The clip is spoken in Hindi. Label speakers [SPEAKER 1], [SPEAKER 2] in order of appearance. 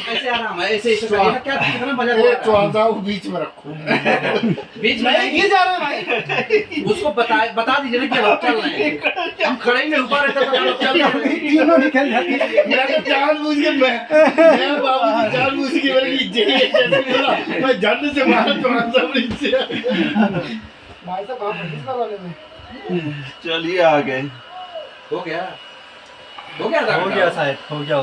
[SPEAKER 1] ऐसे आराम है, ऐसे क्या कितना बजा
[SPEAKER 2] बीच में रखो,
[SPEAKER 1] बीच में नहीं जा रहे भाई, उसको बता दीजिए ना कि अब चल रहे हैं, हम खड़े ही ऊपर रहते तो चल रहे हैं,
[SPEAKER 3] तीनों निकल जाती है।
[SPEAKER 2] मैंने जानबूझ के मैं बाबू जी जानबूझ के मेरे की जैसे बोला मैं झंड से मारा थोड़ा सा नीचे भाई साहब आप पुलिस वाले में
[SPEAKER 4] चलिए आ गए।
[SPEAKER 1] हो गया
[SPEAKER 3] शायद हो गया।